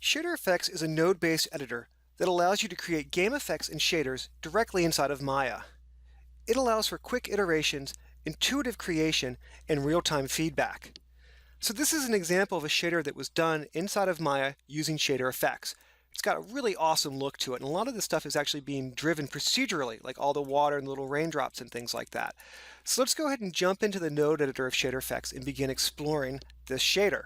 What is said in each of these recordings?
ShaderFX is a node-based editor that allows you to create game effects and shaders directly inside of Maya. It allows for quick iterations, intuitive creation, and real-time feedback. So this is an example of a shader that was done inside of Maya using ShaderFX. It's got a really awesome look to it, and a lot of this stuff is actually being driven procedurally, like all the water and little raindrops and things like that. So let's go ahead and jump into the node editor of ShaderFX and begin exploring this shader.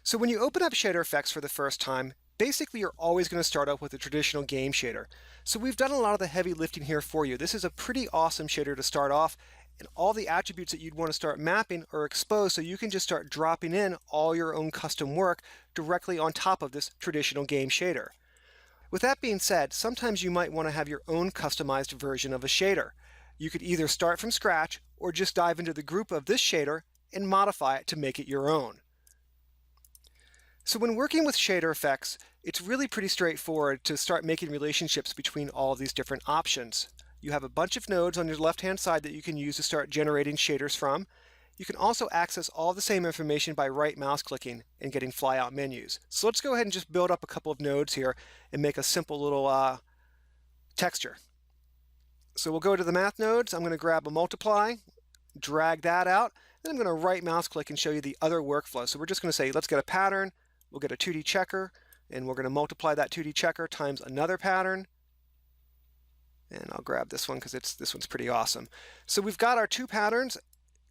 So when you open up ShaderFX for the first time, basically you're always going to start off with a traditional game shader. So we've done a lot of the heavy lifting here for you. This is a pretty awesome shader to start off, and all the attributes that you'd want to start mapping are exposed, so you can just start dropping in all your own custom work directly on top of this traditional game shader. With that being said, sometimes you might want to have your own customized version of a shader. You could either start from scratch or just dive into the group of this shader and modify it to make it your own. So when working with ShaderFX, it's really pretty straightforward to start making relationships between all of these different options. You have a bunch of nodes on your left-hand side that you can use to start generating shaders from. You can also access all the same information by right mouse clicking and getting flyout menus. So let's go ahead and just build up a couple of nodes here and make a simple little texture. So we'll go to the math nodes. I'm going to grab a multiply, drag that out, then I'm going to right mouse click and show you the other workflow. So we're just going to say, let's get a pattern. We'll get a 2D checker, and we're going to multiply that 2D checker times another pattern. And I'll grab this one because this one's pretty awesome. So we've got our two patterns.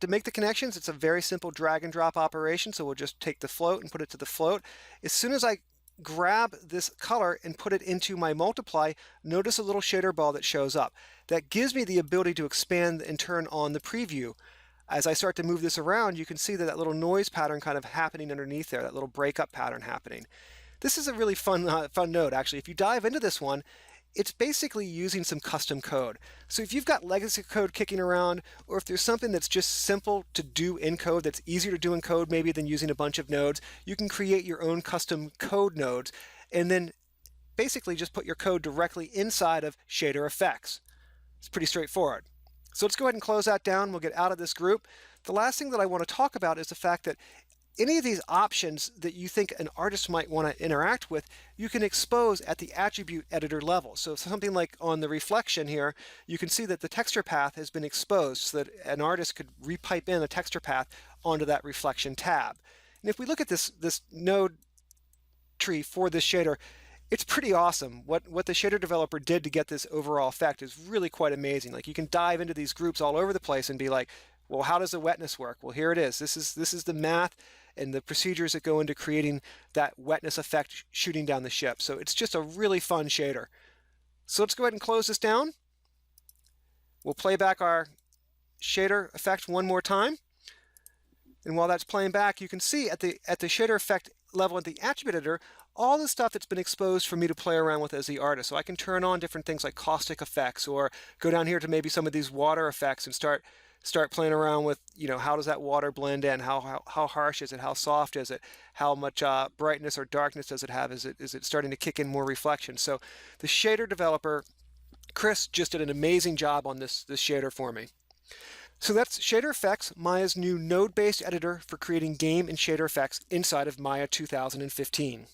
To make the connections, it's a very simple drag and drop operation. So we'll just take the float and put it to the float. As soon as I grab this color and put it into my multiply, notice a little shader ball that shows up. That gives me the ability to expand and turn on the preview. As I start to move this around, you can see that little noise pattern kind of happening underneath there, that little breakup pattern happening. This is a really fun node, actually. If you dive into this one, it's basically using some custom code. So if you've got legacy code kicking around, or if there's something that's just simple to do in code, that's easier to do in code maybe than using a bunch of nodes, you can create your own custom code nodes, and then basically just put your code directly inside of ShaderFX. It's pretty straightforward. So let's go ahead and close that down. We'll get out of this group. The last thing that I want to talk about is the fact that any of these options that you think an artist might want to interact with, you can expose at the attribute editor level. So something like on the reflection here, you can see that the texture path has been exposed so that an artist could repipe in a texture path onto that reflection tab. And if we look at this node tree for this shader, it's pretty awesome. What the shader developer did to get this overall effect is really quite amazing. Like, you can dive into these groups all over the place and be like, well, how does the wetness work? Well, here it is. This is the math and the procedures that go into creating that wetness effect shooting down the ship. So it's just a really fun shader. So let's go ahead and close this down. We'll play back our shader effect one more time. And while that's playing back, you can see at the shader effect level at the attribute editor, all the stuff that's been exposed for me to play around with as the artist. So I can turn on different things like caustic effects, or go down here to maybe some of these water effects and start playing around with, how does that water blend in? How harsh is it? How soft is it? How much brightness or darkness does it have? Is it starting to kick in more reflection? So the shader developer, Chris, just did an amazing job on this shader for me. So that's ShaderFX, Maya's new node-based editor for creating game and shader effects inside of Maya 2015.